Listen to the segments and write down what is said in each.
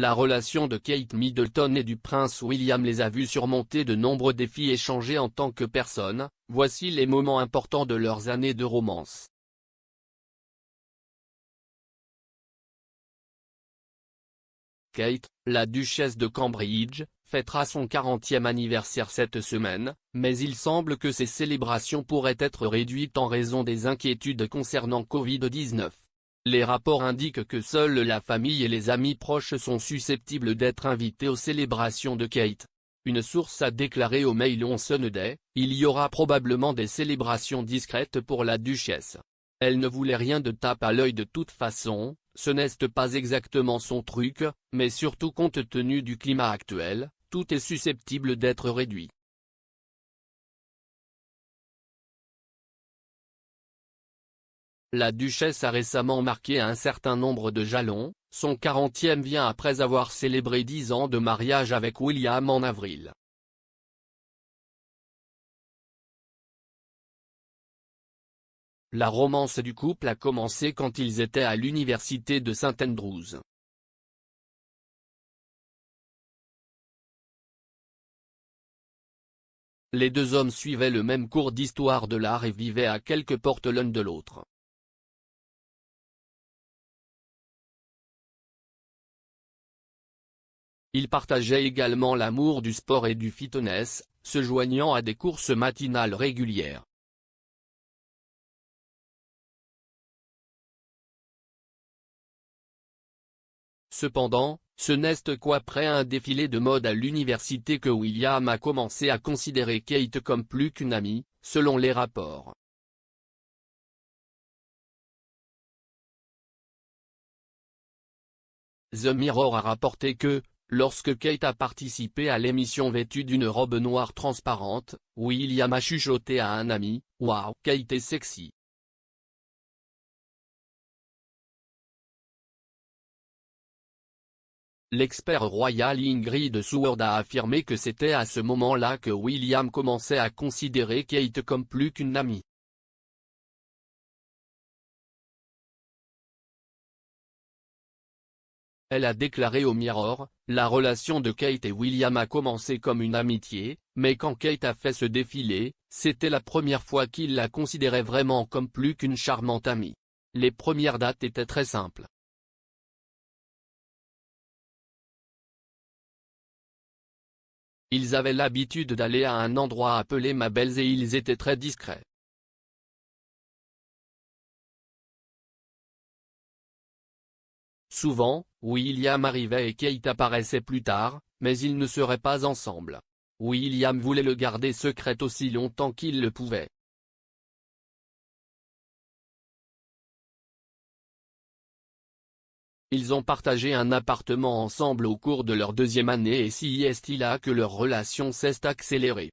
La relation de Kate Middleton et du prince William les a vus surmonter de nombreux défis et changer en tant que personnes. Voici les moments importants de leurs années de romance. Kate, la duchesse de Cambridge, fêtera son 40e anniversaire cette semaine, mais il semble que ces célébrations pourraient être réduites en raison des inquiétudes concernant Covid-19. Les rapports indiquent que seule la famille et les amis proches sont susceptibles d'être invités aux célébrations de Kate. Une source a déclaré au Mail on Sunday, il y aura probablement des célébrations discrètes pour la duchesse. Elle ne voulait rien de tape à l'œil de toute façon, ce n'est pas exactement son truc, mais surtout compte tenu du climat actuel, tout est susceptible d'être réduit. La duchesse a récemment marqué un certain nombre de jalons, son 40e vient après avoir célébré 10 ans de mariage avec William en avril. La romance du couple a commencé quand ils étaient à l'université de St Andrews. Les deux hommes suivaient le même cours d'histoire de l'art et vivaient à quelques portes l'un de l'autre. Ils partageaient également l'amour du sport et du fitness, se joignant à des courses matinales régulières. Cependant, ce n'est qu'après un défilé de mode à l'université que William a commencé à considérer Kate comme plus qu'une amie, selon les rapports. The Mirror a rapporté que, lorsque Kate a participé à l'émission vêtue d'une robe noire transparente, William a chuchoté à un ami, « Waouh, Kate est sexy ». L'expert royal Ingrid Seward a affirmé que c'était à ce moment-là que William commençait à considérer Kate comme plus qu'une amie. Elle a déclaré au Mirror, la relation de Kate et William a commencé comme une amitié, mais quand Kate a fait ce défilé, c'était la première fois qu'il la considérait vraiment comme plus qu'une charmante amie. Les premières dates étaient très simples. Ils avaient l'habitude d'aller à un endroit appelé Mabel's et ils étaient très discrets. Souvent, William arrivait et Kate apparaissait plus tard, mais ils ne seraient pas ensemble. William voulait le garder secret aussi longtemps qu'il le pouvait. Ils ont partagé un appartement ensemble au cours de leur deuxième année et si est là que leur relation s'est accélérée.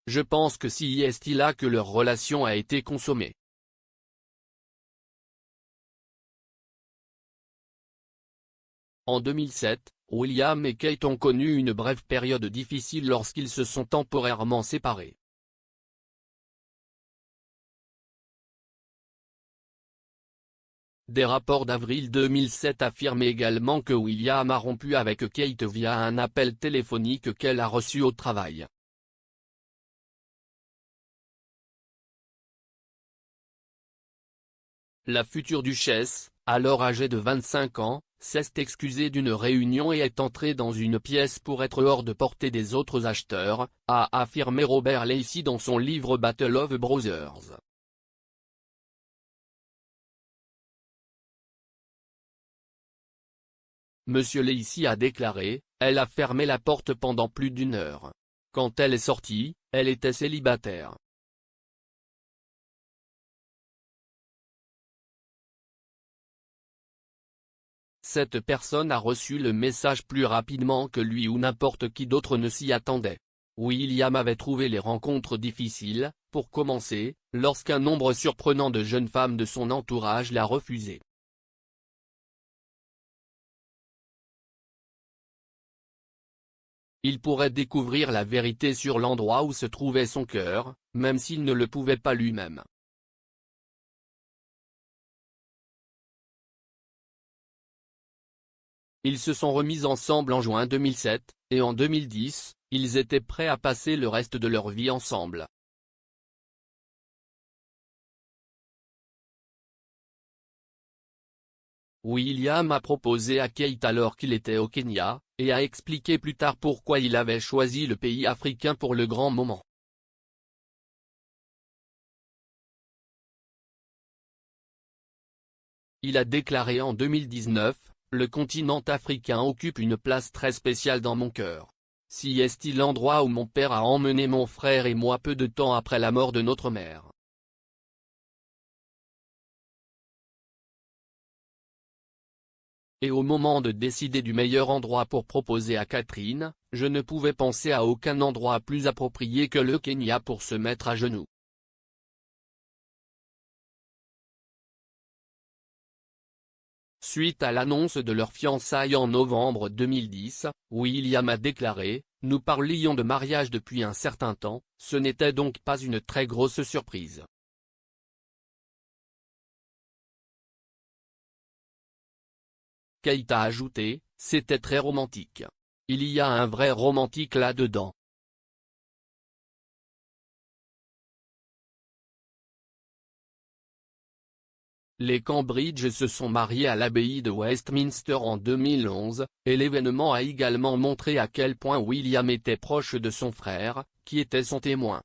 Je pense que si est là que leur relation a été consommée. En 2007, William et Kate ont connu une brève période difficile lorsqu'ils se sont temporairement séparés. Des rapports d'avril 2007 affirment également que William a rompu avec Kate via un appel téléphonique qu'elle a reçu au travail. La future duchesse, alors âgée de 25 ans, s'est excusée d'une réunion et est entrée dans une pièce pour être hors de portée des autres acheteurs, a affirmé Robert Lacey dans son livre Battle of Brothers. Monsieur Lacey a déclaré, elle a fermé la porte pendant plus d'une heure. Quand elle est sortie, elle était célibataire. Cette personne a reçu le message plus rapidement que lui ou n'importe qui d'autre ne s'y attendait. William avait trouvé les rencontres difficiles, pour commencer, lorsqu'un nombre surprenant de jeunes femmes de son entourage l'a refusé. Il pourrait découvrir la vérité sur l'endroit où se trouvait son cœur, même s'il ne le pouvait pas lui-même. Ils se sont remis ensemble en juin 2007, et en 2010, ils étaient prêts à passer le reste de leur vie ensemble. William a proposé à Kate alors qu'il était au Kenya, et a expliqué plus tard pourquoi il avait choisi le pays africain pour le grand moment. Il a déclaré en 2019, « Le continent africain occupe une place très spéciale dans mon cœur. Si est-il l'endroit où mon père a emmené mon frère et moi peu de temps après la mort de notre mère. » Et au moment de décider du meilleur endroit pour proposer à Catherine, je ne pouvais penser à aucun endroit plus approprié que le Kenya pour se mettre à genoux. Suite à l'annonce de leur fiançailles en novembre 2010, William a déclaré, « Nous parlions de mariage depuis un certain temps, ce n'était donc pas une très grosse surprise. » Kate a ajouté, « C'était très romantique. Il y a un vrai romantique là-dedans. » Les Cambridge se sont mariés à l'abbaye de Westminster en 2011, et l'événement a également montré à quel point William était proche de son frère, qui était son témoin.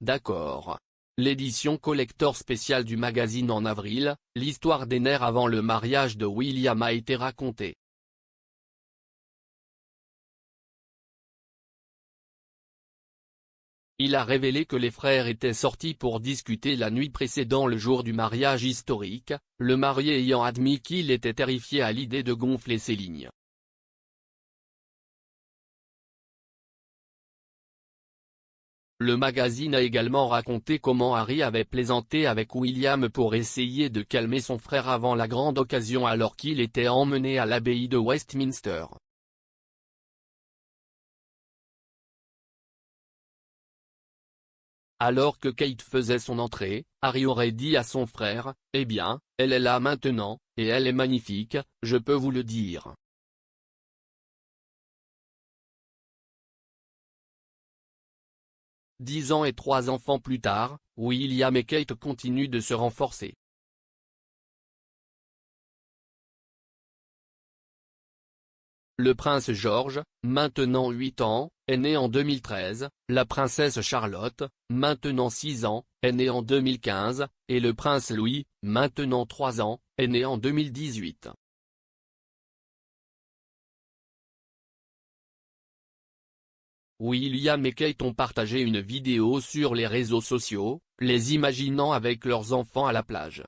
D'accord. L'édition collector spéciale du magazine en avril, l'histoire des nerfs avant le mariage de William a été racontée. Il a révélé que les frères étaient sortis pour discuter la nuit précédant le jour du mariage historique, le marié ayant admis qu'il était terrifié à l'idée de gonfler ses lignes. Le magazine a également raconté comment Harry avait plaisanté avec William pour essayer de calmer son frère avant la grande occasion alors qu'il était emmené à l'abbaye de Westminster. Alors que Kate faisait son entrée, Harry aurait dit à son frère, « Eh bien, elle est là maintenant, et elle est magnifique, je peux vous le dire. » 10 ans et 3 enfants plus tard, William et Kate continuent de se renforcer. Le prince George, maintenant 8 ans, est né en 2013, la princesse Charlotte, maintenant 6 ans, est née en 2015, et le prince Louis, maintenant 3 ans, est né en 2018. William et Kate ont partagé une vidéo sur les réseaux sociaux, les imaginant avec leurs enfants à la plage.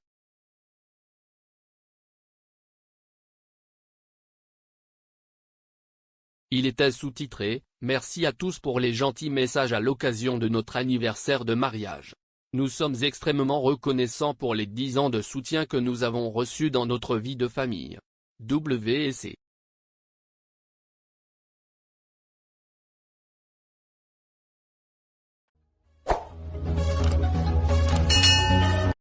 Il était sous-titré, « Merci à tous pour les gentils messages à l'occasion de notre anniversaire de mariage. Nous sommes extrêmement reconnaissants pour les 10 ans de soutien que nous avons reçus dans notre vie de famille. WC.